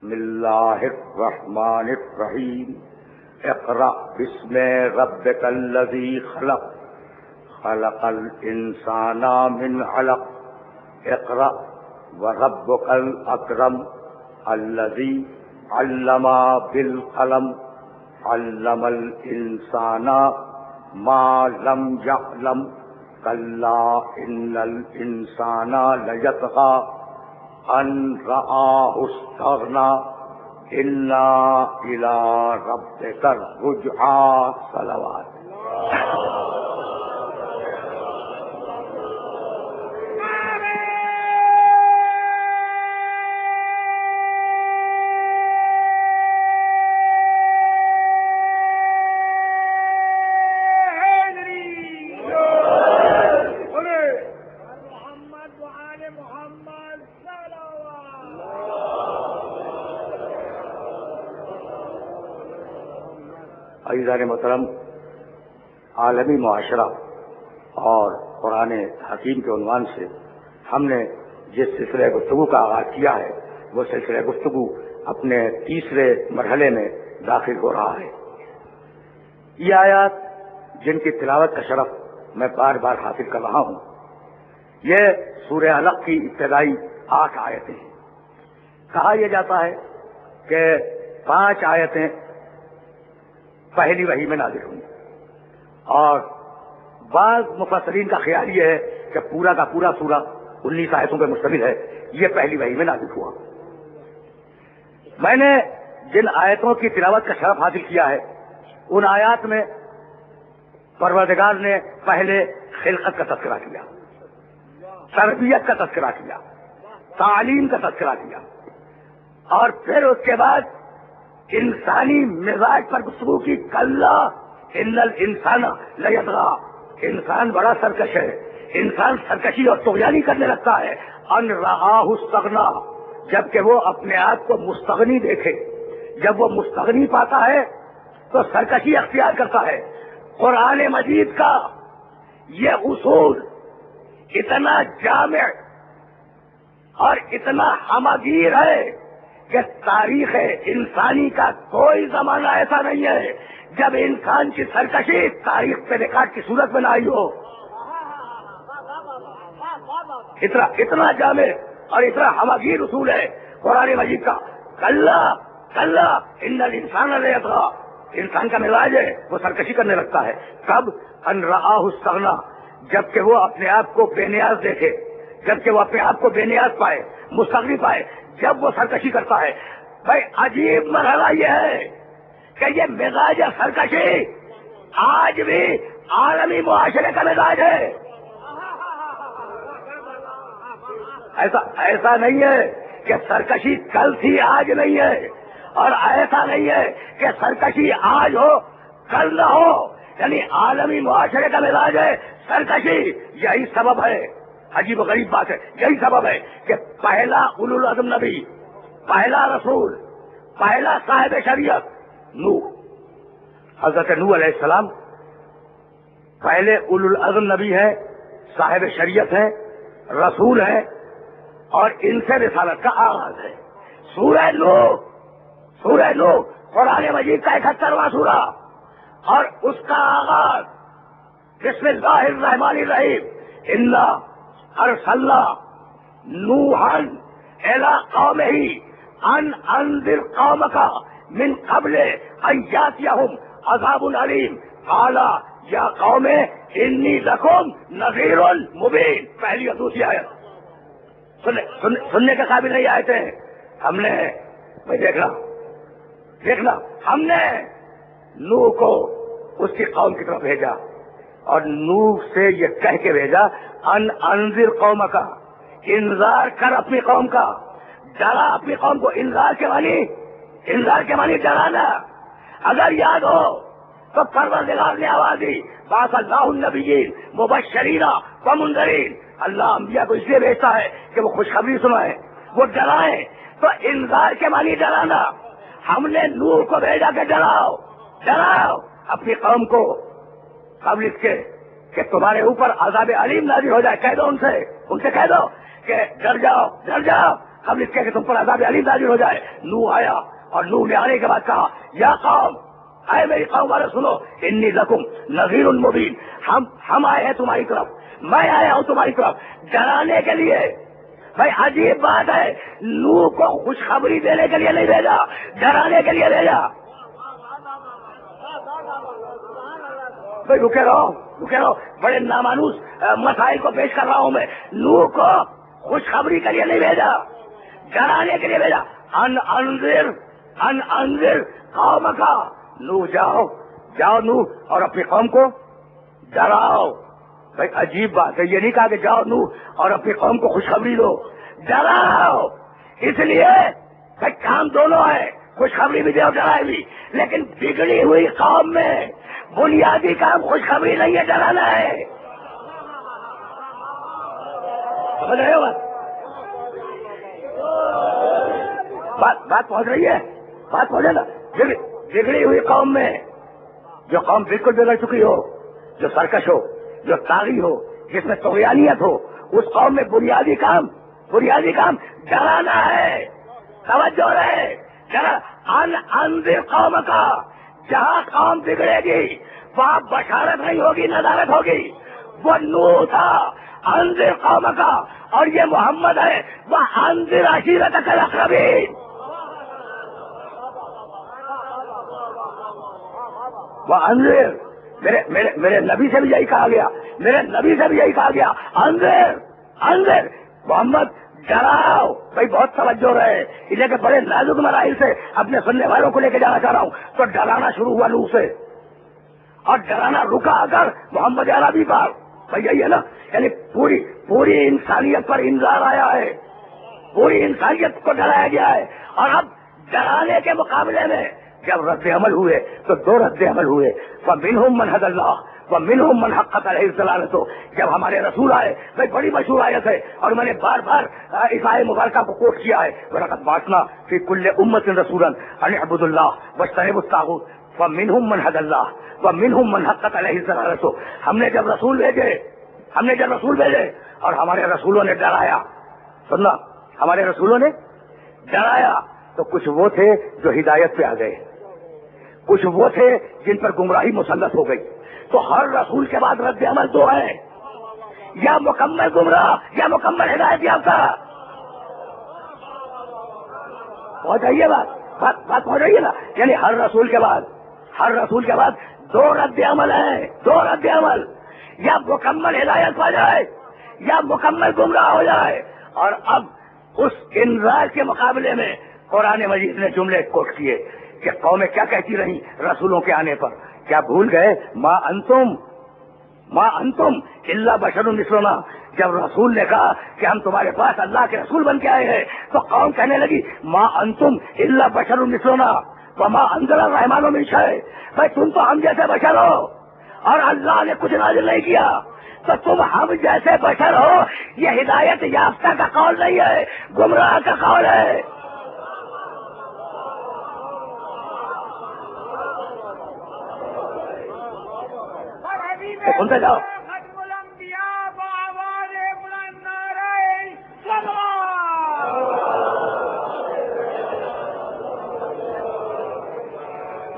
بسم اللہ الرحمن الرحیم اقرأ بسم ربک الذی خلق خلق الانسان من علق اقرأ وربک الاکرم الذی علم بالقلم علم الانسان ما لم يعلم کلا ان الانسان لیطغی ان رآہ استغنی ان الی ربک الرجعی صلوات. عزیزان محترم، عالمی معاشرہ اور قرآن حکیم کے عنوان سے ہم نے جس سلسلہ گفتگو کا آغاز کیا ہے وہ سلسلہ گفتگو اپنے تیسرے مرحلے میں داخل ہو رہا ہے. یہ آیات جن کی تلاوت کا شرف میں بار بار حاصل کر رہا ہوں، یہ سورہ علق کی ابتدائی 8 آیتیں ہیں. کہا یہ جاتا ہے کہ 5 آیتیں پہلی وحی میں نازل ہوئی، اور بعض مفسرین کا خیال یہ ہے کہ پورا کا پورا سورہ 19 آیتوں پہ مشتمل ہے، یہ پہلی وحی میں نازل ہوا. میں نے جن آیتوں کی تلاوت کا شرف حاصل کیا ہے ان آیات میں پروردگار نے پہلے خلقت کا تذکرہ کیا، تربیت کا تذکرہ کیا، تعلیم کا تذکرہ کیا، اور پھر اس کے بعد انسانی مزاج پر گفتگو کی. کلا ان الانسان لیطغی، انسان بڑا سرکش ہے، انسان سرکشی اور طغیانی کرنے لگتا ہے. ان رآہ استغنی، جبکہ وہ اپنے آپ کو مستغنی دیکھے، جب وہ مستغنی پاتا ہے تو سرکشی اختیار کرتا ہے. قرآن مجید کا یہ اصول اتنا جامع اور اتنا ہمگیر ہے کہ تاریخ انسانی کا کوئی زمانہ ایسا نہیں ہے جب انسان کی سرکشی تاریخ پہ ریکارڈ کی صورت میں نہ آئی ہو. اتنا جامع اور اتنا ہمگیر اصول ہے قرآن مجید کا. کلا کلا ان الانسان لیطغی، انسان کا مزاج ہے وہ سرکشی کرنے لگتا ہے. کب؟ ان رآہ استغنی، جبکہ وہ اپنے آپ کو بے نیاز دیکھے، جبکہ وہ اپنے آپ کو بے نیاز پائے، مستغنی پائے، جب وہ سرکشی کرتا ہے. بھائی عجیب مرحلہ یہ ہے کہ یہ مزاج سرکشی آج بھی عالمی معاشرے کا مزاج ہے. ایسا نہیں ہے کہ سرکشی کل تھی آج نہیں ہے، اور ایسا نہیں ہے کہ سرکشی آج ہو کل نہ ہو. یعنی عالمی معاشرے کا مزاج ہے سرکشی. یہی سبب ہے، عجیب و غریب بات ہے، یہی سبب ہے کہ پہلا اولو العزم نبی، پہلا رسول، پہلا صاحب شریعت نوح، حضرت نوح علیہ السلام پہلے اولو العزم نبی ہیں، صاحب شریعت ہیں، رسول ہیں، اور ان سے رسالت کا آغاز ہے. سورہ نوح قرآن مجید کا 71واں سورہ، اور اس کا آغاز بسم اللہ الرحمن الرحیم. انا ارسلنا نوحا الی قومہ ان انذر قومک من قبل ان یاتیہم عذاب علیم قال یا قوم انی لکم نذیر مبین. پہلی اور دوسری آیت سننے کے قابل نہیں آئے تھے. ہم نے دیکھنا ہم نے نوح کو اس کی قوم کی طرف بھیجا، اور نوح سے یہ کہہ کے بھیجا ان انذر قومک، انذار کر اپنی قوم کا، ڈرا اپنی قوم کو. انذار کے معنی ڈرانا. اگر یاد ہو تو پروردگار نے آواز دی بعث اللہ النبیین مبشرین ومنذرین. اللہ انبیاء کو اس لیے بھیجتا ہے کہ وہ خوشخبری سنائیں، وہ ڈرائیں. تو انذار کے معنی ڈرانا. ہم نے نوح کو بھیجا کہ ڈراؤ اپنی قوم کو قبل اس کے کہ تمہارے اوپر عذاب علیم نازل ہو جائے. کہہ دو ان سے کہہ دو کہ ڈر جاؤ قبل اس کے کہ تم پر عذاب علیم نازل ہو جائے۔ نوح آیا اور نوح نے آنے کے بعد کہا یا قوم، اے میری قوم والے سنو، انی لکم نذیر مبین، ہم آئے ہیں تمہاری طرف، میں آیا ہوں تمہاری طرف ڈرانے کے لیے۔ بھائی عجیب بات ہے، نوح کو خوشخبری دینے کے لیے نہیں بھیجا، ڈرانے کے لیے بھیجا۔ بھائی رکے رہو، بڑے نامانوس مسائل کو پیش کر رہا ہوں میں۔ نوح کو خوشخبری کے لیے نہیں بھیجا، ڈرانے کے لیے بھیجا۔ ان انذر قومک، نوح جاؤ نوح اور اپنی قوم کو ڈراؤ۔ بھائی عجیب بات ہے، یہ نہیں کہا کہ جاؤ نوح اور اپنی قوم کو خوشخبری دو، ڈراؤ۔ اس لیے بھائی کام دونوں ہے، خوشخبری بھی دے اور ڈرائے بھی، لیکن بگڑی ہوئی قوم میں بنیادی کام خوشخبری نہیں ہے، ڈرانا ہے۔ سمجھ رہے ہو بات پہنچ رہی ہے؟ بات پہنچے نا؟ بگڑی ہوئی قوم میں جو قوم بالکل بگڑ چکی ہو، جو سرکش ہو، جو طاغی ہو، جس میں طغیانیت ہو، اس قوم میں بنیادی کام ڈرانا ہے۔ توجہ رہے، انذر قوم کا، جہاں قوم بگڑے گی وہاں بشارت نہیں ہوگی، نذارت ہوگی۔ وہ نوح تھا انذر قوم کا، اور یہ محمد ہے وہ انذر عشیرتک الاقربین۔ وہ انذر، میرے نبی سے بھی یہی کہا گیا، انذر محمد ڈراؤ۔ بھائی بہت توجہ رہے، اس لیے کہ بڑے نازک مراحل سے اپنے سننے والوں کو لے کے جانا چاہ رہا ہوں۔ تو ڈرانا شروع ہوا نوح سے، اور ڈرانا رکا اگر محمد عربی پر۔ بھائی یہی ہے نا، یعنی پوری انسانیت پر انذار آیا ہے، پوری انسانیت کو ڈرایا گیا ہے۔ اور اب ڈرانے کے مقابلے میں جب رد عمل ہوئے تو دو رد عمل ہوئے، فَمِنْهُمْ مَنْ هَدَى اللَّهُ وَمِنْهُمْ مَنْ حَقَّتْ عَلَيْهِ الضَّلَالَةُ۔ جب ہمارے رسول آئے، بھائی بڑی مشہور آیت ہے اور میں نے بار بار اس آیت مبارکہ کو کوٹ کیا ہے، وَلَقَدْ بَعَثْنَا فِي كُلِّ أُمَّةٍ رَسُولًا أَنِ اعْبُدُوا اللَّهَ وَاجْتَنِبُوا الطَّاغُوتَ فَمِنْهُمْ مَنْ هَدَى اللَّهُ وَمِنْهُمْ مَنْ حَقَّتْ عَلَيْهِ الضَّلَالَةُ۔ ہم نے جب رسول بھیجے اور ہمارے رسولوں نے ڈرایا، سننا، ہمارے رسولوں نے ڈرایا، تو کچھ وہ تھے جو ہدایت پہ آ گئے، کچھ وہ تھے جن پر گمراہی مسلط ہو گئی۔ تو ہر رسول کے بعد رد عمل دو ہے، یا مکمل گمراہ یا مکمل ہدایت یافتہ۔ پہنچ رہی ہے بات پہنچ رہی ہے نا؟ یعنی ہر رسول کے بعد دو رد عمل ہیں، دو رد عمل، یا مکمل ہدایت پا جائے یا مکمل گمراہ ہو جائے۔ اور اب اس انذار کے مقابلے میں قرآن مجید نے جملے کوٹ کیے کہ قومیں کیا کہتی رہیں رسولوں کے آنے پر، کیا بھول گئے؟ ما انتم الا بشر مثلنا۔ جب رسول نے کہا کہ ہم تمہارے پاس اللہ کے رسول بن کے آئے ہیں، تو قوم کہنے لگی ما انتم الا بشر مثلنا وما انزل الرحمن من شيء۔ بھائی تم تو ہم جیسے بشر ہو اور اللہ نے کچھ نازل نہیں کیا، تو تم ہم جیسے بشر ہو، یہ ہدایت یافتہ کا قول نہیں ہے، گمراہ کا قول ہے۔ سنتے جاؤ،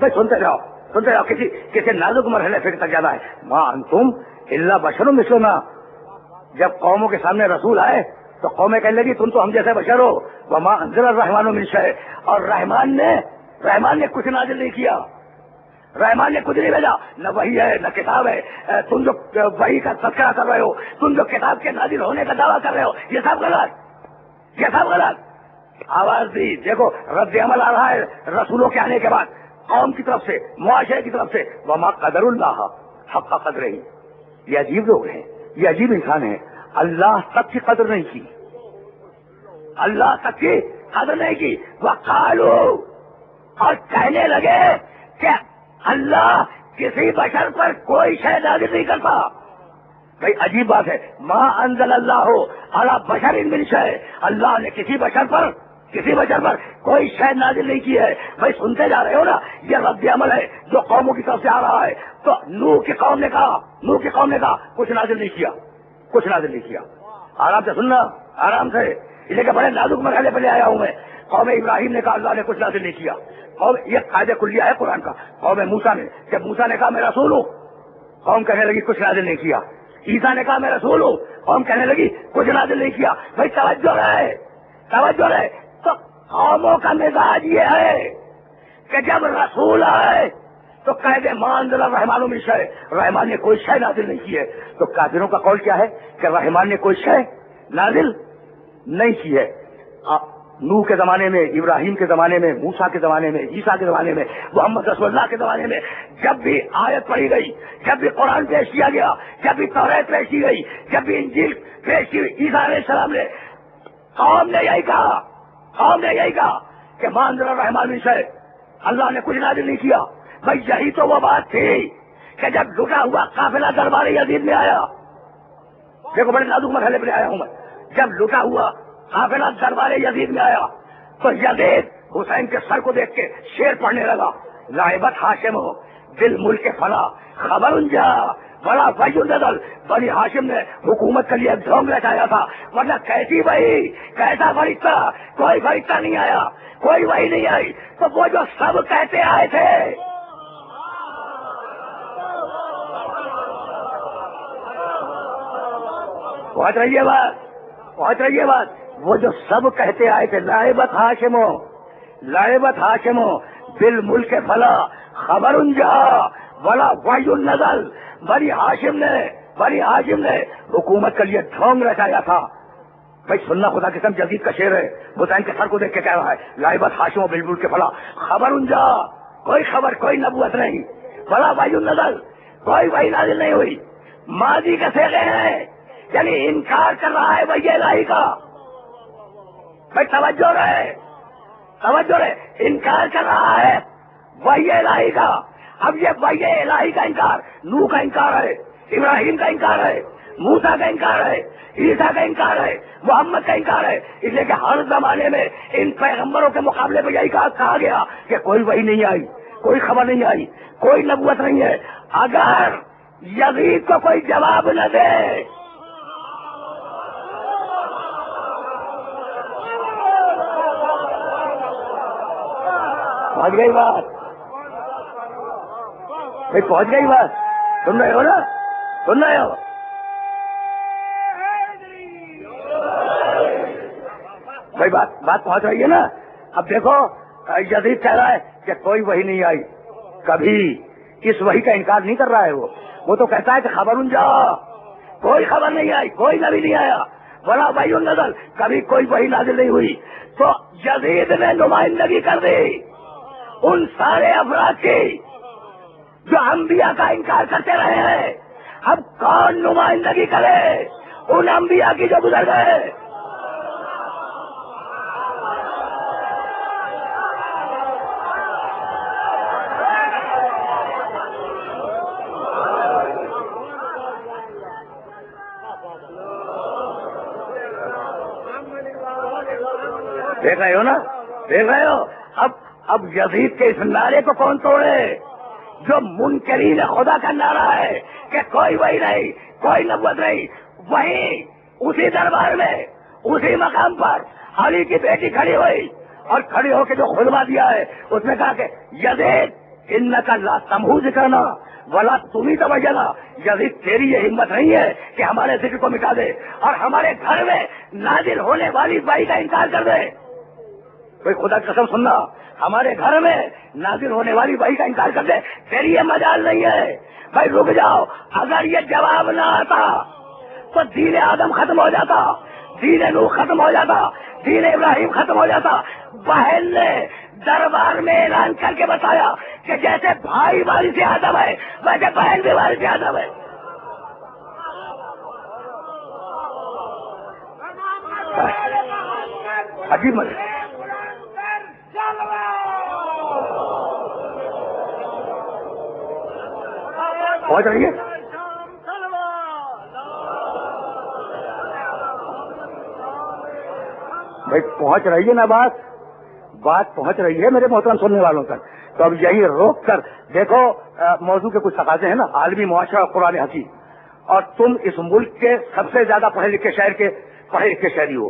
سنتے جاؤ کسی نازک مرحلے سے تک جانا ہے۔ ما انتم الا بشر مثلنا۔ جب قوموں کے سامنے رسول آئے تو قومیں کہنے لگی تم تو ہم جیسے بشر ہو، وما انزل الرحمن من شيء، اور رحمان نے کچھ نازل نہیں کیا، رحمان نے کچھ نہیں بھیجا، نہ وحی ہے نہ کتاب ہے۔ تم جو وحی کا تذکرہ کر رہے ہو، تم جو کتاب کے نازل ہونے کا دعویٰ کر رہے ہو، یہ سب غلط۔ آواز دی، دیکھو رد عمل آ رہا ہے رسولوں کے آنے کے بعد قوم کی طرف سے، معاشرے کی طرف سے۔ وما قدر اللہ حق قدرہ۔ یہ عجیب لوگ ہیں، یہ عجیب انسان ہیں، اللہ تک کی قدر نہیں کی، اللہ تک کی قدر نہیں کی۔ وقالو، اور کہنے لگے کہ اللہ کسی بشر پر کوئی شے نازل نہیں کرتا۔ بھائی عجیب بات ہے، ما انزل اللہ علی بشر من شیء، اللہ نے کسی بشر پر کوئی شے نازل نہیں کی ہے۔ بھائی سنتے جا رہے ہو نا، یہ رد عمل ہے جو قوموں کی طرف سے آ رہا ہے۔ تو نوح کی قوم نے کہا کچھ نازل نہیں کیا۔ آرام سے سننا، آرام سے، اس لیے کہ بڑے نازک مرحلے پہ لے آیا ہوں میں. قوم ابراہیم نے کہا اللہ نے کچھ نازل نہیں کیا. یہ قاعدہ کلیہ ہے قرآن کا. قوم موسیٰ نے جب موسیٰ نے کہا میں رسول ہوں، قوم کہنے لگی کچھ نازل نہیں کیا. عیسیٰ نے کہا میں رسول ہوں، قوم کہنے لگی کچھ نازل نہیں کیا. بھائی توجہ رہے، توجہ رہے. تو قوموں کا مزاج یہ ہے کہ جب رسول آئے تو قید مانزل رحمان من شے، رحمان نے کوئی شے نازل نہیں کی ہے. تو کافروں کا قول کیا ہے کہ رحمان نے کوئی شے نازل نہیں کی ہے. نوح کے زمانے میں، ابراہیم کے زمانے میں، موسیٰ کے زمانے میں، عیسیٰ کے زمانے میں، محمد رسول اللہ کے زمانے میں جب بھی آیت پڑھی گئی، جب بھی قرآن پیش کیا گیا، جب بھی توریت پیش کی گئی، جب بھی انجیل پیش کی گئی، عیسیٰ علیہ السلام نے قوم نے یہی کہا، قوم نے یہی کہا کہ مانزل الرحمان من شے، اللہ نے کچھ نازل نہیں کیا. بھائی یہی تو وہ بات تھی کہ جب لٹا ہوا قافلہ دربار یزید میں آیا، دیکھو بڑے نازک مرحلے پہ آیا ہوں میں، جب لٹا ہوا قافلہ دربار یزید میں آیا تو یزید حسین کے سر کو دیکھ کے شعر پڑھنے لگا. لائبت ہاشم ہو دل ملک فلا خبر جا بڑا فیض نزل. بنی ہاشم نے حکومت کے لیے ڈھونگ رچایا تھا، ورنہ کیسی وہی، کیسا فرشتہ، کوئی فرشتہ نہیں آیا، کوئی وہی نہیں آئی. تو وہ جو سب کہتے آئے تھے، پہنچ رہی ہے بات، پہنچ رہی ہے بات. وہ جو سب کہتے آئے تھے لائبت ہاشمو، لائبت ہاشمو بل ملک فلا خبر جا بڑا وحی نزل. بنی ہاشم نے حکومت کے لیے ڈھونگ رچایا تھا. بھائی سننا خدا قسم یزید کا شعر ہے، حسین کے سر کو دیکھ کے کہہ رہا ہے لائبت ہاشمو بل ملک فلا خبر جا، کوئی خبر، کوئی نبوت نہیں، بڑا وحی نزل، کوئی وحی نازل نہیں ہوئی. ماضی کے صیغے ہیں، یعنی انکار کر رہا ہے وحی الہی کا. بھائی توجہ رہے، توجہ رہے، انکار کر رہا ہے وحی الہی کا. اب یہ وحی الہی کا انکار نوح کا انکار ہے، ابراہیم کا انکار ہے، موسیٰ کا انکار ہے، عیسیٰ کا انکار ہے، محمد کا انکار ہے. اس لیے کہ ہر زمانے میں ان پیغمبروں کے مقابلے میں یہی کہا گیا کہ کوئی وحی نہیں آئی، کوئی خبر نہیں آئی، کوئی نبوت نہیں ہے. اگر یزید کو کوئی جواب نہ دے، پہنچ گئی بات، بھائی پہنچ گئی بات. سن رہے ہو نا، سن رہے ہو. بھائی بات پہنچ رہی ہے نا. اب دیکھو یزید کہہ رہا ہے کہ کوئی وحی نہیں آئی، کبھی اس وحی کا انکار نہیں کر رہا ہے. وہ تو کہتا ہے کہ خبر جا، کوئی خبر نہیں آئی، کوئی نبی نہیں آیا، بڑا وحی نزل، کبھی کوئی وحی نازل نہیں ہوئی. تو یزید نے نمائندگی کر دی ان سارے افراد کی جو انبیاء کا انکار کرتے رہے ہیں. اب کون نمائندگی کرے ان انبیاء کی جو گزر گئے؟ دیکھ رہے ہو نا، دیکھ رہے ہو. اب یزید کے اس نعرے کو کون توڑے جو منکرین خدا کا نعرہ ہے کہ کوئی وحی نہیں، کوئی نبوت نہیں. وہی اسی دربار میں، اسی مقام پر علی کی بیٹی کھڑی ہوئی اور کھڑی ہو کے جو خطبہ دیا ہے اس نے کہا کہ یزید انکا لا تمحو ذکرنا ولا تمی توجنا. یزید تیری یہ ہمت نہیں ہے کہ ہمارے ذکر کو مٹا دے اور ہمارے گھر میں نازل ہونے والی وحی کا انکار کر دے. کوئی خدا قسم سننا، ہمارے گھر میں نازل ہونے والی وحی کا انکار کر دے، تیری یہ مجال نہیں ہے. بھائی رک جاؤ. اگر یہ جواب نہ آتا تو دین آدم ختم ہو جاتا، دین نوح ختم ہو جاتا، دین ابراہیم ختم ہو جاتا. بہن نے دربار میں اعلان کر کے بتایا کہ جیسے بھائی وارث آدم ہے ویسے بہن بھی وارث آدم ہے. عجیب مزہ. پہنچ رہی ہے بھائی، پہنچ رہی ہے نا بات پہنچ رہی ہے میرے محترم سننے والوں تک. تو اب یہی روک کر دیکھو موضوع کے کچھ تقاضے ہیں نا، عالمی معاشرہ اور قرآن حکیم، اور تم اس ملک کے سب سے زیادہ پڑھے لکھے شہری ہو.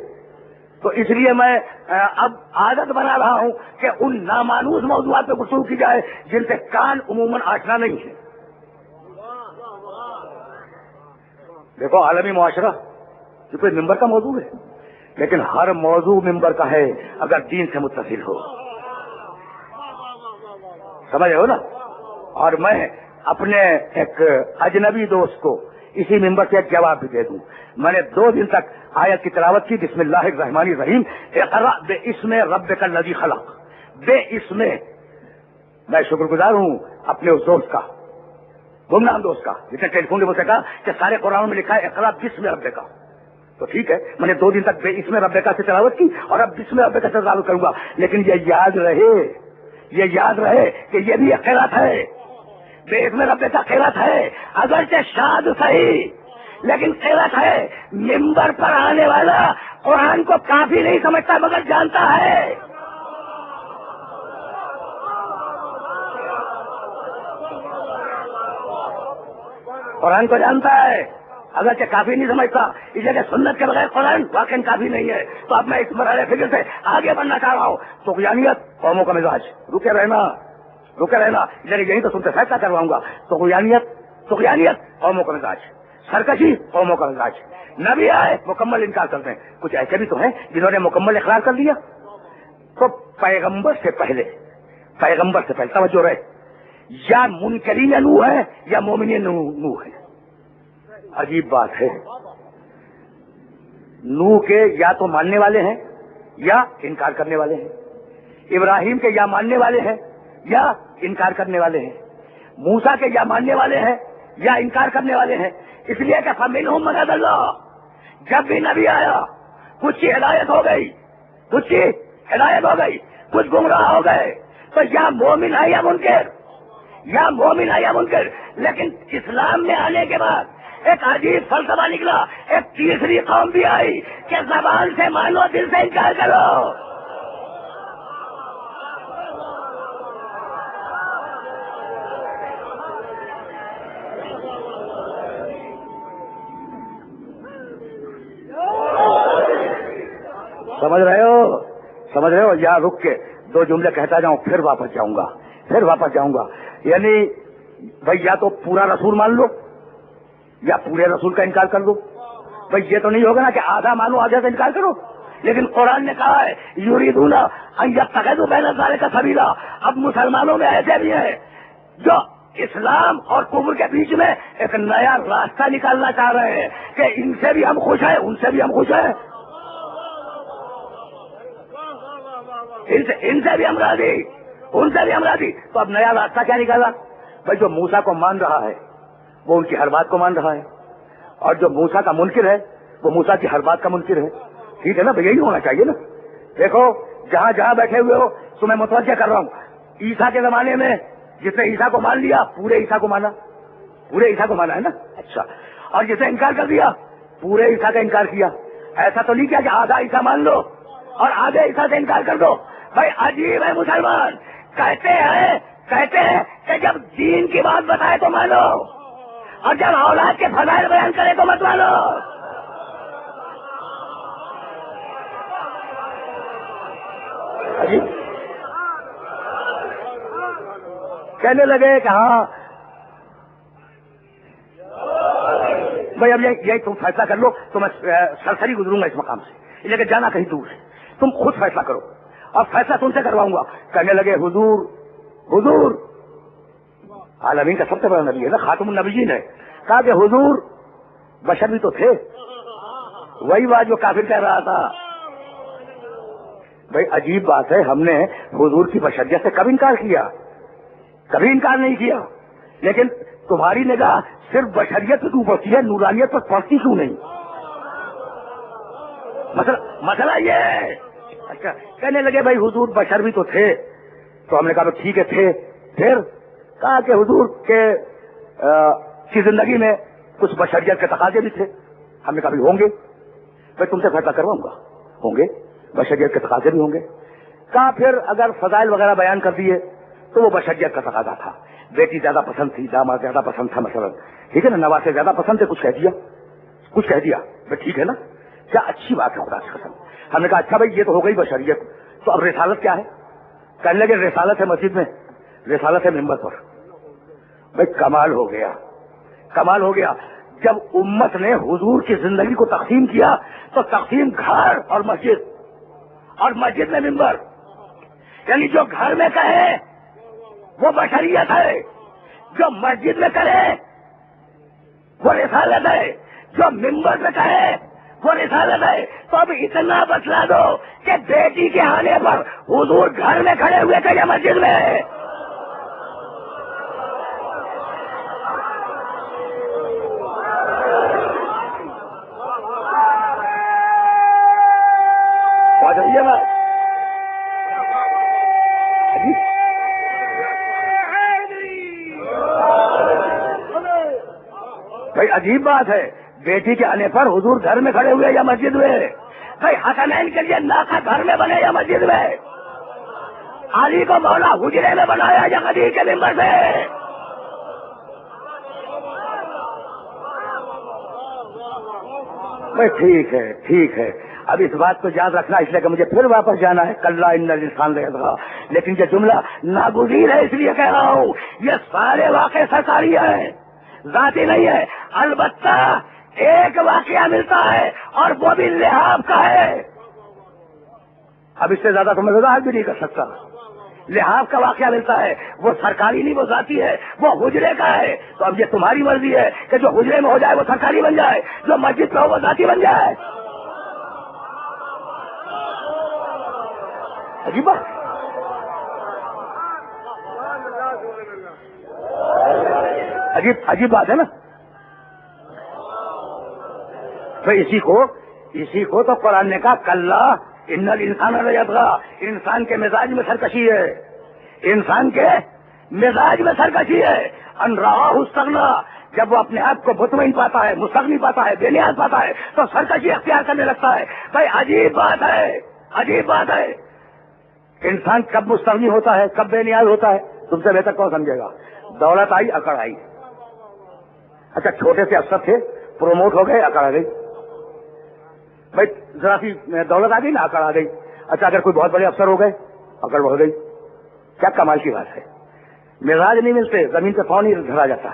تو اس لیے میں اب عادت بنا رہا ہوں کہ ان نامانوس موضوعات پہ گفتگو کی جائے جن سے کان عموماً آشنا نہیں ہے. دیکھو عالمی معاشرہ یہ کوئی ممبر کا موضوع ہے، لیکن ہر موضوع ممبر کا ہے اگر دین سے متصل ہو. سمجھ رہے ہو نا؟ اور میں اپنے ایک اجنبی دوست کو اسی ممبر سے ایک جواب بھی دے دوں. میں نے 2 دن تک آیت کی تلاوت کی، بسم اللہ الرحمن الرحیم، اقرأ باسم ربک الذی خلق. بے اسم، میں شکر گزار ہوں اپنے اس دوست کا، گمنام دوست کا، جس نے ٹیلی فون پہ مجھ سے کہا کہ سارے قرآن میں لکھا ہے اقرأ باسم ربک. تو ٹھیک ہے، میں نے 2 دن تک بے اسم ربک سے تلاوت کی اور اب بسم ربک سے تلاوت کروں گا. لیکن یہ یاد رہے کہ یہ بھی ایک قرأت ہے، بے اسم ربک کا قرأت ہے، اگرچہ شاد صحیح لیکن قرأت ہے. ممبر پر آنے والا قرآن کو کافی نہیں سمجھتا مگر جانتا ہے. قرآن کو جانتا ہے اگرچہ کافی نہیں سمجھتا، اس لیے کہ سنت کے بغیر قرآن واقعی کافی نہیں ہے. تو اب میں اس مرحلے فکر سے آگے بڑھنا چاہ رہا ہوں. طغیانیت قوموں کا مزاج، رکے رہنا، یہی تو سنتے فیصلہ کرواؤں گا. طغیانیت قوموں کا مزاج، سرکشی قوموں کا مزاج. نبی آئے مکمل انکار کرتے ہیں. کچھ ایسے بھی تو ہیں جنہوں نے مکمل اقرار کر لیا. تو پیغمبر سے پہلے توجہ رہے، یا منکرین نوح ہے یا مومنین نوح ہے. عجیب بات ہے، نوح کے یا تو ماننے والے ہیں یا انکار کرنے والے ہیں. ابراہیم کے یا ماننے والے ہیں یا انکار کرنے والے ہیں. موسیٰ کے یا ماننے والے ہیں یا انکار کرنے والے ہیں. اس لیے کہ فمنہم من ھدی اللہ، جب بھی نبی آیا کچھ کی ہدایت ہو گئی، کچھ گمراہ ہو گئے. تو یا مومن ہے یا منکر. لیکن اسلام میں آنے کے بعد ایک عجیب فلسفہ نکلا، ایک تیسری قوم بھی آئی کہ زبان سے مانو دل سے انکار کرو. سمجھ رہے ہو؟ یا رک کے 2 جملے کہتا جاؤں پھر واپس جاؤں گا. یعنی بھائی یا تو پورا رسول مان لو یا پورے رسول کا انکار کر لو. بھائی یہ تو نہیں ہوگا نا کہ آدھا مانو آدھا سے انکار کرو. لیکن قرآن نے کہا ہے یریدون ان یتخذوا بین ذلک سبیلا. اب مسلمانوں میں ایسے بھی ہیں جو اسلام اور کفر کے بیچ میں ایک نیا راستہ نکالنا چاہ رہے ہیں کہ ان سے بھی ہم خوش ہیں، ان سے بھی ہم خوش ہیں، ان سے بھی ہم راضی، ان سے بھی ہم راضی. تو اب نیا راستہ کیا نکالا؟ بھائی جو موسیٰ کو مان رہا ہے وہ ان کی ہر بات کو مان رہا ہے، اور جو موسیٰ کا منکر ہے وہ موسیٰ کی ہر بات کا منکر ہے. ٹھیک ہے نا؟ یہی ہونا چاہیے نا. دیکھو جہاں بیٹھے ہوئے ہو تو میں متوجہ کر رہا ہوں. عیسیٰ کے زمانے میں جس نے عیسیٰ کو مان لیا پورے عیسیٰ کو مانا ہے نا. اچھا، اور جسے انکار کر دیا پورے عیسیٰ کا انکار کیا. ایسا تو نہیں کیا کہ آدھا عیسیٰ مان لو اور آدھے عیسیٰ سے انکار کر دو. بھائی عجیب ہے مسلمان، کہتے ہیں کہ جب دین کی بات بتائے تو مانو اور جب اولاد کے فضائل بیان کرے تو مت مانو. کہنے لگے کہ ہاں بھائی اب یہی تم فیصلہ کر لو. تو میں سرسری گزروں گا اس مقام سے، لیکن جانا کہیں دور ہے. تم خود فیصلہ کرو اور فیصلہ تم سے کرواؤں گا. کہنے لگے حضور عالمین کا سب سے بڑا نبی ہے نا، خاتم النبیین ہے. کہا کہ حضور بشر بھی تو تھے، وہی بات جو کافر کہہ رہا تھا. بھائی عجیب بات ہے، ہم نے حضور کی بشریت سے کب انکار کیا؟ کبھی انکار نہیں کیا. لیکن تمہاری نگاہ صرف بشریت پہ کیوں پڑتی ہے، نورانیت پر پڑتی کیوں نہیں؟ مسئلہ یہ ہے. اچھا، کہنے لگے بھائی حضور بشر بھی تو تھے. تو ہم نے کہا ٹھیک ہے تھے. پھر کہا کہ حضور کی زندگی میں کچھ بشریت کے تقاضے بھی تھے. ہم نے کہا بھی ہوں گے. میں تم سے فیصلہ کرواؤں گا، ہوں گے بشریت کے تقاضے بھی ہوں گے. کہا پھر اگر فضائل وغیرہ بیان کر دیے تو وہ بشریت کا تقاضا تھا. بیٹی زیادہ پسند تھی، داماد زیادہ پسند تھا مثلا، ٹھیک ہے نا، نواسے زیادہ پسند تھے، کچھ کہہ دیا. میں ٹھیک ہے نا. کیا اچھی بات ہے خدا کی قسم. ہم نے کہا اچھا بھائی یہ تو ہو گئی بشریت, تو اب رسالت کیا ہے؟ کہنے لگے رسالت ہے مسجد میں, رسالت ہے منبر پر. بھائی کمال ہو گیا, کمال ہو گیا. جب امت نے حضور کی زندگی کو تقسیم کیا تو تقسیم گھر اور مسجد, اور مسجد میں منبر. یعنی جو گھر میں کہے وہ بشریت ہے, جو مسجد میں کرے وہ رسالت ہے, جو منبر میں کہے وہ رسالت ہے. تو اب اتنا بتلا دو کہ بیٹی کے آنے پر حضور گھر میں کھڑے ہوئے تھے یا مسجد میں؟ بھائی عجیب بات ہے, بیٹی کے آنے پر حضور گھر میں کھڑے ہوئے یا مسجد میں؟ بھائی حسنین کے لیے ناقہ گھر میں بنے یا مسجد میں؟ علی کو مولا حجرے میں بنایا یا غدیر کے منبر سے؟ بھائی ٹھیک ہے, ٹھیک ہے. اب اس بات کو یاد رکھنا, اس لیے کہ مجھے پھر واپس جانا ہے. کلا ان الانسان لیطغی, لیکن یہ جملہ ناگزیر ہے اس لیے کہہ رہا ہوں. یہ سارے واقع سرکاری ہیں, ذاتی نہیں ہے. البتہ ایک واقعہ ملتا ہے اور وہ بھی لحاظ کا ہے. اب اس سے زیادہ تو میں وضاحت بھی نہیں کر سکتا. لحاظ کا واقعہ ملتا ہے, وہ سرکاری نہیں, وہ ذاتی ہے, وہ حجرے کا ہے. تو اب یہ تمہاری مرضی ہے کہ جو حجرے میں ہو جائے وہ سرکاری بن جائے, جو مسجد پہ ہو وہ ذاتی بن جائے. عجیب بات, عجیب بات ہے نا. تو اسی کو تو قرآن نے کہا کلا ان الانسان لیطغی. انسان کے مزاج میں سرکشی ہے, انسان کے مزاج میں سرکشی ہے. ان رآہ استغنی, جب وہ اپنے آپ کو مطمئن پاتا ہے, مستغنی پاتا ہے, بے نیاز پاتا ہے, تو سرکشی اختیار کرنے لگتا ہے. بھائی عجیب بات ہے, عجیب بات ہے. انسان کب مستغنی ہوتا ہے, کب بے نیاز ہوتا ہے, تم سے بہتر کون سمجھے گا؟ دولت آئی, اکڑ آئی. اچھا چھوٹے سے افسر تھے, پروموٹ ہو گئے, اکڑ آ گئی. بھائی ذرا سی دولت آ گئی نا, اکڑ آ گئی. اچھا اگر کوئی بہت بڑے افسر ہو گئے, اکڑ بڑھ گئی. کیا کمال کی بات ہے. مزاج نہیں ملتے, زمین پہ پاؤں نہیں دھرا جاتا,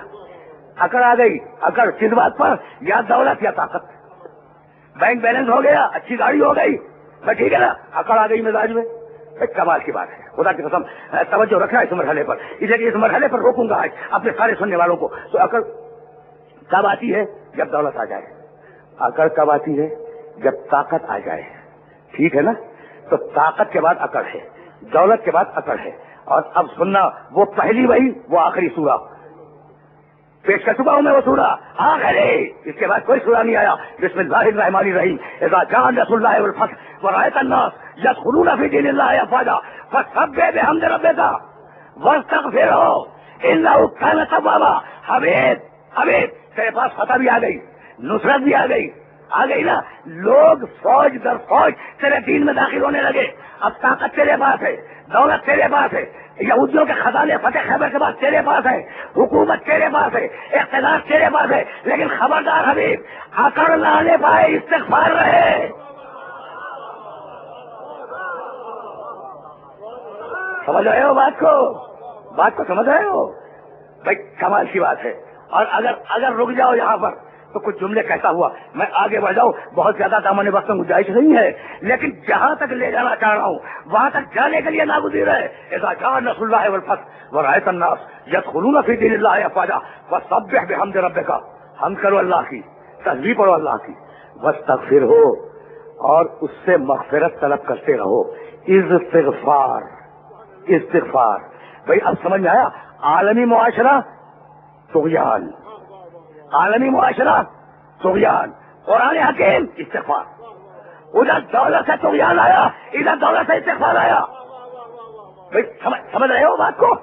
اکڑ آ گئی. اکڑ کس بات پر؟ یا دولت یا طاقت. بینک بیلنس ہو گیا, اچھی گاڑی ہو گئی, بھائی ٹھیک ہے نا, اکڑ آ گئی مزاج میں. کمال کی بات ہے. خدا کی قسم توجہ رکھنا اس مرحلے پر, اس لیے کہ اس مرحلے پر روکوں گا آج اپنے سارے سننے والوں کو. تو اکڑ کب آتی ہے؟ جب دولت آ جائے. اکڑ کب آتی ہے؟ جب طاقت آ جائے. ٹھیک ہے نا. تو طاقت کے بعد اکڑ ہے, دولت کے بعد اکڑ ہے. اور اب سننا, وہ پہلی وہی, وہ آخری سورہ پیش کر چکا ہوں میں. وہ سورہ آخری, اس کے بعد کوئی سورہ نہیں آیا. بسم اللہ الرحمن الرحیم. اذا جاء نصر اللہ والفتح ورأيت الناس يدخلون في دين الله افواجا فسبح بحمد ربك واستغفره انه كان توابا. حبیب تیرے پاس فتح بھی آ گئی, نصرت بھی آ گئی نا. لوگ فوج در فوج تیرے دین میں داخل ہونے لگے. اب طاقت تیرے پاس ہے, دولت تیرے پاس ہے, یہودیوں کے خزانے فتح خیبر کے بعد تیرے پاس ہے, حکومت تیرے پاس ہے, اقتدار تیرے پاس ہے. لیکن خبردار حبیب, اکڑ نہ آنے پائے, استغفار رہے. سمجھ رہے ہو بات کو سمجھ رہے ہو؟ بھائی کمال کی بات ہے. اور اگر رک جاؤ یہاں پر تو کچھ جملے کیسا ہوا, میں آگے بڑھ جاؤں, بہت زیادہ دامن وقت میں گنجائش نہیں ہے, لیکن جہاں تک لے جانا چاہ رہا ہوں وہاں تک جانے کے لیے ناگزیر ہے. اذا جاء نصر اللہ والفتح ورأيت الناس يدخلون في دين الله افواجا فسبح بحمد ربك. ہم کرو اللہ کی, تسبیح پڑھو اللہ کی, واستغفرہ, اور اس سے مغفرت طلب کرتے رہو. استغفار. بھائی اب سمجھ میں آیا. عالمی معاشرہ طغیان, عالمی معاشرہ طغیان, قرآن حکیم استغفار. ادھر دولت سے طغیان آیا, ادھر دولت سے استغفار آیا. بھائی سمجھ رہے ہو بات کو؟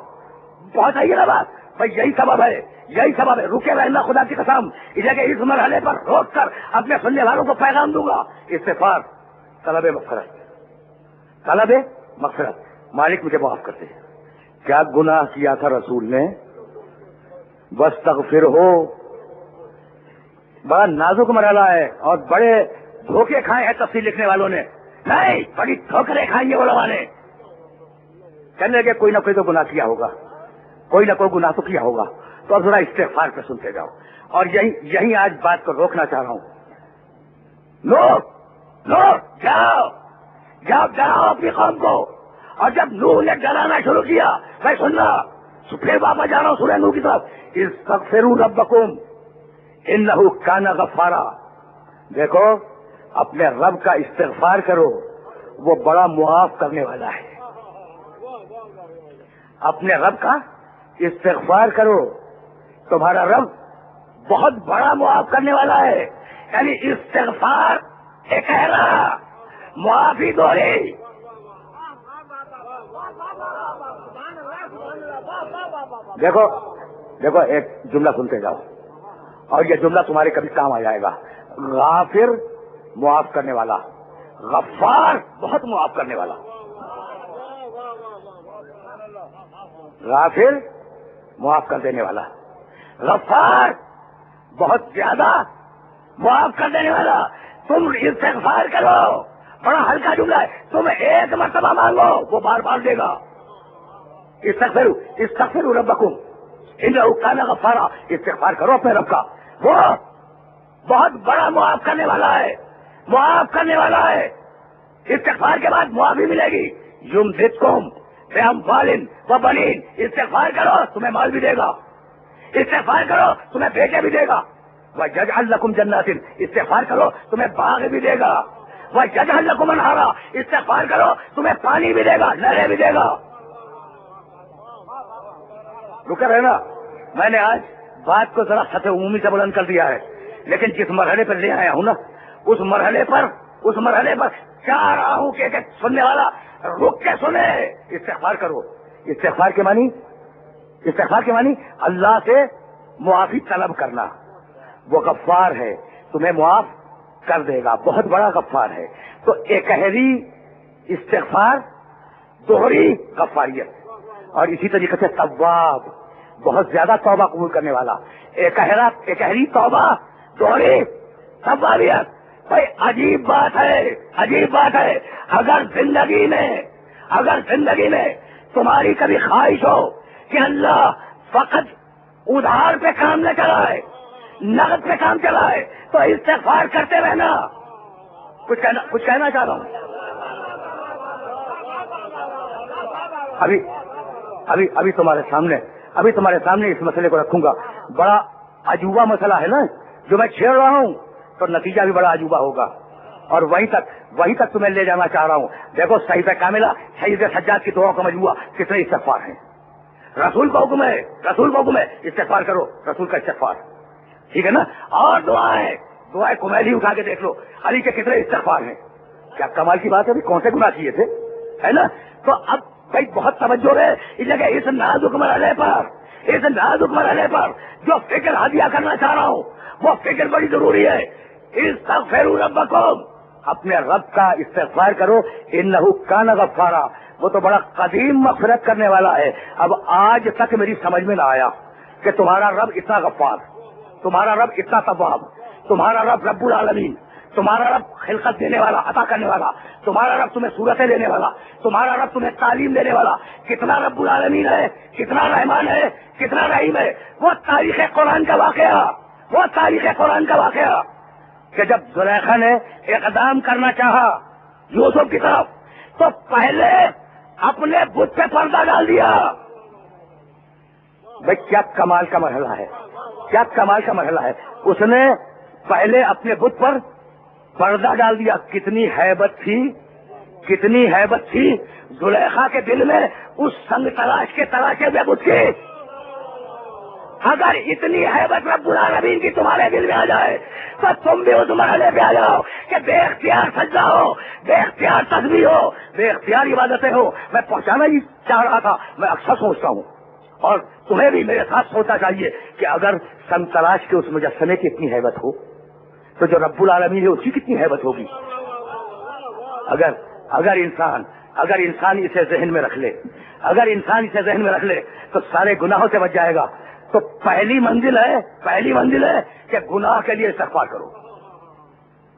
بہت آئیے نا بات. بھائی یہی سبب ہے. رکے رہنا خدا کی قسم, اس لیے کہ اس مرحلے پر روک کر اپنے سننے والوں کو پیغام دوں گا. استغفار, طلب مغفرت. مالک مجھے معاف کرتے ہیں. کیا گناہ کیا تھا رسول نے؟ واستغفرہ. بڑا نازک مرحلہ ہے اور بڑے دھوکے کھائے ہیں تفسیر لکھنے والوں نے، نہیں بڑی ٹھوکریں کھائیں گے علماء نے. کہنے لگے کوئی نہ کوئی تو گناہ کیا ہوگا، کوئی نہ کوئی گناہ تو کیا ہوگا. تو اب ذرا استغفار پہ سنتے جاؤ. اور یہی آج بات کو روکنا چاہ رہا ہوں. لوگ جاؤ ڈراؤ اپنی قوم کو. اور جب نوح نے ڈرانا شروع کیا، میں سننا پھر واپس جا رہا ہوں سورہ نوح کی طرف. استغفروا ربکم انہ کان غفارا. دیکھو اپنے رب کا استغفار کرو، وہ بڑا معاف کرنے والا ہے. اپنے رب کا استغفار کرو، تمہارا رب بہت بڑا معاف کرنے والا ہے. یعنی استغفار ایک کہنا، معافی دوہری. دیکھو ایک جملہ سنتے جاؤ اور یہ جملہ تمہارے کبھی کام آ جائے گا. غافر معاف کرنے والا، غفار بہت معاف کرنے والا. غافر معاف کر دینے والا، غفار بہت زیادہ معاف کر دینے والا. تم استغفار کرو، بڑا ہلکا جملہ ہے. تم ایک مرتبہ مانگو وہ بار بار دے گا. استغفروا ربکم انہ کان غفارا. استغفار کرو اپنے رب کا، وہ بہت بڑا معاف کرنے والا ہے، معاف کرنے والا ہے. استغفار کے بعد معافی ملے گی. یمددکم باموال وبنین. استغفار کرو تمہیں مال بھی دے گا، استغفار کرو تمہیں بیٹے بھی دے گا. وَيَجْعَلْ لَكُمْ جَنَّاتٍ. استغفار کرو تمہیں باغ بھی دے گا. وَيَجْعَلْ لَكُمْ أَنْهَارًا. استغفار کرو تمہیں پانی بھی دے گا، نہریں بھی دے گا. رکا رہنا، میں نے آج بات کو ذرا سطح عمومی سے بلند کر دیا ہے، لیکن جس مرحلے پر لے آیا ہوں نا، اس مرحلے پر چاہ رہا ہوں کہ سننے والا رک کے سنے. استغفار کرو. استغفار کے معنی اللہ سے معافی طلب کرنا. وہ غفار ہے، تمہیں معاف کر دے گا، بہت بڑا غفار ہے. تو اکہری استغفار، دوہری غفاریت. اور اسی طریقے سے تواب، بہت زیادہ توبہ قبول کرنے والا. اکہری توبہ، دوہری توابیت. بھائی عجیب بات ہے. اگر زندگی میں تمہاری کبھی خواہش ہو کہ اللہ فقط ادھار پہ کام نہ چلائے، نقد پہ کام چلائے، تو استغفار کرتے رہنا. کچھ کہنا چاہ رہا ہوں. ابھی تمہارے سامنے اس مسئلے کو رکھوں گا. بڑا عجوبہ مسئلہ ہے نا جو میں چھیڑ رہا ہوں، تو نتیجہ بھی بڑا عجوبہ ہوگا. اور وہیں تک تمہیں لے جانا چاہ رہا ہوں. دیکھو صحیح کاملہ، صحیح سجاد کی دعاؤں کا مجموعہ، کتنے استغفار ہیں. رسول کا حکم ہے استغفار کرو، رسول کا استغفار، ٹھیک ہے نا. اور دعائیں کمیل ہی اٹھا کے دیکھ لو، علی کے کتنے استغفار ہیں. کیا کمال کی بات ہے. کون سے گناہ کیے تھے، ہے نا. تو اب بھائی بہت توجہ ہے اس جگہ، اس نازک مرحلے پر جو فکر ہدیہ کرنا چاہ رہا ہوں، وہ فکر بڑی ضروری ہے. استغفروا ربکم، اپنے رب کا استغفار کرو. انہ کان غفارا، وہ تو بڑا قدیم مغفرت کرنے والا ہے. اب آج تک میری سمجھ میں نہ آیا کہ تمہارا رب اتنا غفار، تمہارا رب اتنا تواب، تمہارا رب رب العالمین، تمہارا رب خلقت دینے والا، عطا کرنے والا، تمہارا رب تمہیں صورتیں دینے والا، تمہارا رب تمہیں تعلیم دینے والا کتنا رب العالمین ہے، کتنا رحمان ہے، کتنا رحیم ہے. وہ تاریخ قرآن کا واقعہ کہ جب زلیخا نے اقدام کرنا چاہا یوسف کی طرف، تو پہلے اپنے بت پہ پردہ ڈال دیا. بھائی کیا کمال کا مرحلہ ہے. اس نے پہلے اپنے بت پر پردہ ڈال دیا. کتنی ہیبت تھی زلیخا کے دل میں اس سنگ تلاش کے تلاشے میں بت کی. اگر اتنی ہیبت رب العالمین کی تمہارے دل میں آ جائے تو تم بھی اس مرحلے پہ آ جاؤ کہ بے اختیار سجدہ ہو، بے اختیار تسبیح ہو، بے اختیار عبادتیں ہو. میں پہنچانا ہی چاہ رہا تھا. میں اکثر سوچتا ہوں، اور تمہیں بھی میرے ساتھ سوچنا چاہیے کہ اگر سنگ تلاش کے اس مجسمے کی اتنی ہیبت ہو تو جو رب العالمین ہے اس کی کتنی ہیبت ہوگی. اگر انسان اسے ذہن میں رکھ لے تو سارے گناہوں سے بچ جائے گا. تو پہلی منزل ہے کہ گناہ کے لیے استغفار کرو.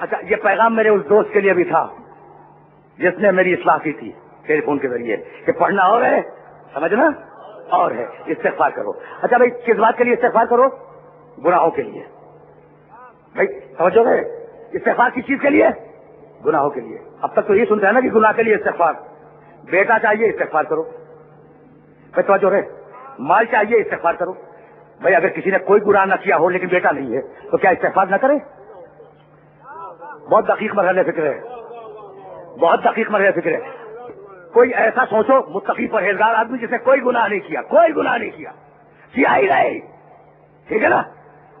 اچھا یہ پیغام میرے اس دوست کے لیے بھی تھا جس نے میری اصلاح کی تھی ٹیلی فون کے ذریعے کہ پڑھنا اور ہے سمجھنا اور ہے، استغفار کرو. اچھا بھائی کس بات کے لیے استغفار کرو؟ گناہوں کے لیے. بھائی سمجھو گے استغفار کس چیز کے لیے؟ گناہوں کے لیے. اب تک تو یہ سنتے ہیں نا کہ گناہ کے لیے استغفار. بیٹا چاہیے استغفار کرو. بھائی توجہ رہے. مال چاہیے استغفار کرو. بھائی اگر کسی نے کوئی گناہ نہ کیا ہو لیکن بیٹا نہیں ہے تو کیا استغفار نہ کرے؟ بہت دقیق مرحلہ فکر ہے، بہت دقیق مرحلہ فکر ہے. کوئی ایسا سوچو متقی پرہیزگار آدمی جس نے کوئی گناہ نہیں کیا، کوئی گناہ نہیں کیا ہی نہیں، ٹھیک ہے نا.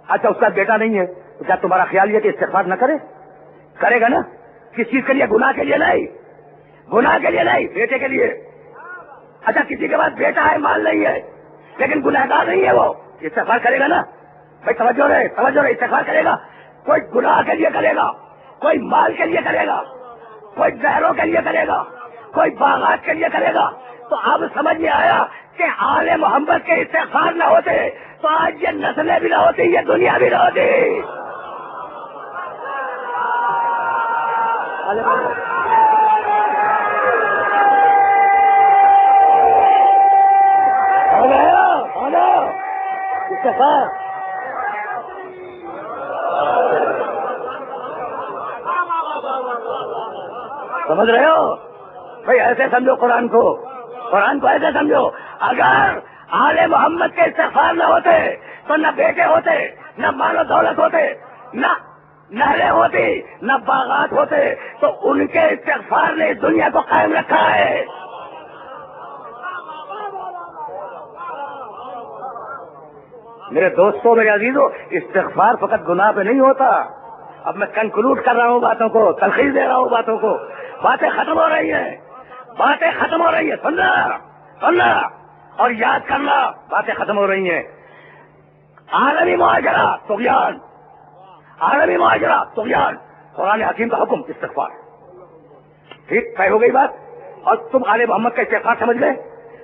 اچھا اس کا بیٹا نہیں ہے تو کیا تمہارا خیال یہ کہ استغفار نہ کرے گا نا؟ کس چیز کے لیے؟ گناہ کے لیے نہیں، گناہ کے لیے نہیں، بیٹے کے لیے. اچھا کسی کے پاس بیٹا ہے مال نہیں ہے لیکن گنہگار نہیں ہے، وہ استغفار کرے گا نا؟ بھائی توجہ رہے استغفار کرے گا. کوئی گناہ کے لیے کرے گا، کوئی مال کے لیے کرے گا، کوئی زہروں کے لیے کرے گا، کوئی باغات کے لیے کرے گا. تو اب سمجھ میں آیا کہ آل محمد کے استغفار نہ ہوتے تو آج یہ نسلیں بھی نہ ہوتی، یہ دنیا بھی نہ ہوتی. استغفار سمجھ رہے ہو بھائی؟ ایسے سمجھو قرآن کو ایسے سمجھو. اگر آل محمد کے استغفار نہ ہوتے تو نہ بیٹے ہوتے، نہ مال و دولت ہوتے، نہ نہریں ہوتی، نہ باغات ہوتے. تو ان کے استغفار نے اس دنیا کو قائم رکھا ہے. میرے دوستوں میرے عزیزوں، استغفار فقط گناہ پہ نہیں ہوتا. اب میں کنکلوڈ کر رہا ہوں باتوں کو، تلخیص دے رہا ہوں باتوں کو. باتیں ختم ہو رہی ہیں، باتیں ختم ہو رہی ہیں. سننا اور یاد کرنا، باتیں ختم ہو رہی ہیں. عالمی معاشرہ طغیان، عالمی معاشرہ طغیان. قرآن حکیم کا حکم استغفار. ٹھیک طے ہو گئی بات. اور تم آل محمد کا استغفار سمجھ گئے،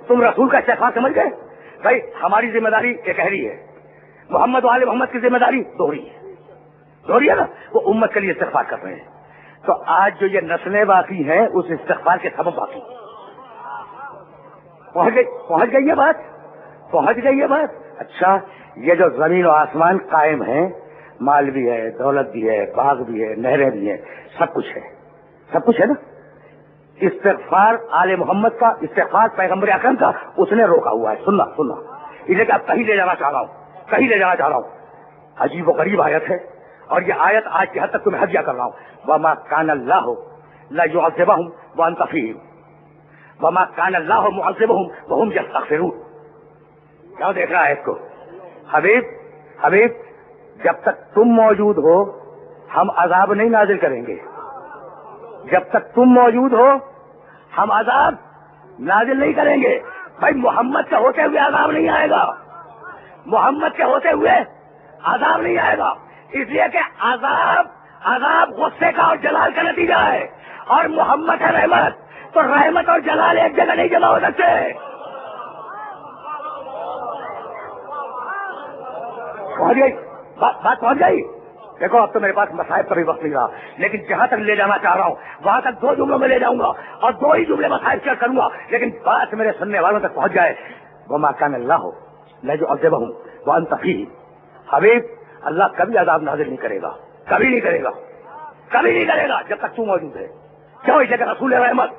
تم رسول کا استغفار سمجھ گئے. بھائی ہماری ذمہ داری اکہری ہے، محمد و آل محمد کی ذمہ داری دوہری ہے نا. وہ امت کے لیے استغفار کر رہے ہیں. تو آج جو یہ نسلیں باقی ہیں اس استغفار کے سبب باقی پہنچ گئی یہ بات. اچھا یہ جو زمین و آسمان قائم ہیں، مال بھی ہے، دولت بھی ہے، باغ بھی ہے، نہریں بھی ہیں، سب کچھ ہے نا. استغفار آل محمد کا، استغفار پیغمبر اکرم کا اس نے روکا ہوا ہے. سننا اسے کہ اب کہیں لے جانا چاہ رہا ہوں. عجیب و غریب آیت ہے اور یہ آیت آج کی حد تک تمہیں ہدیہ کر رہا ہوں. وما كان الله لا يعذبهم وانت فيهم وما كان الله معذبهم وهم يستغفرون. کیا دیکھ رہا ہے اس کو؟ حبیب جب تک تم موجود ہو ہم عذاب نہیں نازل کریں گے. جب تک تم موجود ہو ہم عذاب نازل نہیں کریں گے. بھائی محمد کے ہوتے ہوئے عذاب نہیں آئے گا، محمد کے ہوتے ہوئے عذاب نہیں آئے گا. اس لیے کہ عذاب غصے کا اور جلال کا نتیجہ ہے، اور محمد ہے رحمت. تو رحمت اور جلال ایک جگہ نہیں جمع ہو سکتے. بات پہنچ گئی. دیکھو اب تو میرے پاس مصائب کا بھی وقت نہیں رہا، لیکن جہاں تک لے جانا چاہ رہا ہوں وہاں تک 2 جملوں میں لے جاؤں گا اور 2 ہی جملے مصائب شیئر کروں گا، لیکن بات میرے سننے والوں تک پہنچ جائے. وما كان الله لا يعذبهم وانت فيهم. حبیب اللہ کبھی عذاب نازل نہیں کرے گا، کبھی نہیں کرے گا جب تک تو موجود ہے. کیوں؟ اس جگہ رسول رحمت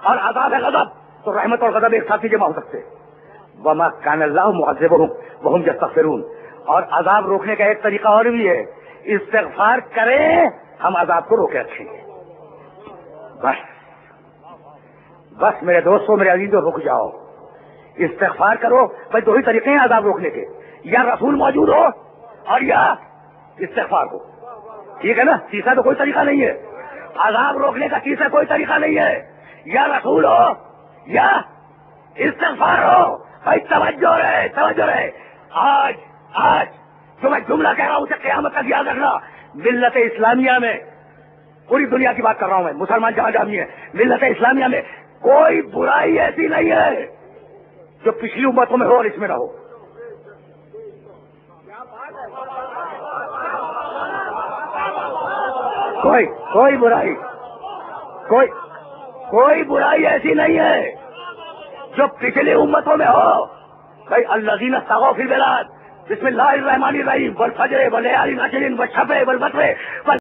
اور عذاب ہے غضب، تو رحمت اور غضب ایک ساتھ جمع ہو سکتے. وما كان الله معذبهم وهم يستغفرون. اور عذاب روکنے کا ایک طریقہ اور بھی ہے، استغفار کریں ہم عذاب کو روکے رکھیں گے. بس میرے دوستوں میرے عزیزوں رک جاؤ، استغفار کرو. بھائی 2 ہی طریقے ہیں عذاب روکنے کے، یا رسول موجود ہو اور یا استغفار ہو. ٹھیک ہے نا؟ تیسرا تو کوئی طریقہ نہیں ہے. عذاب روکنے کا تیسرا کوئی طریقہ نہیں ہے، یا رسول ہو یا استغفار ہو. بھائی توجہ رہے. آج جو میں جملہ کہہ رہا ہوں اسے قیامت تک یاد رکھنا. ملت اسلامیہ میں، پوری دنیا کی بات کر رہا ہوں میں، مسلمان جہاں جہاں بھی ہیں، ملت اسلامیہ میں کوئی برائی ایسی نہیں ہے جو پچھلی امتوں میں ہو اور اس میں نہ ہو. کوئی برائی کوئی برائی ایسی نہیں ہے جو پچھلی امتوں میں ہو. کئی الذین طغوا فی البلاد. بسم اللہ الرحمن الرحیم والفجر وليال عشر والشفع والوتر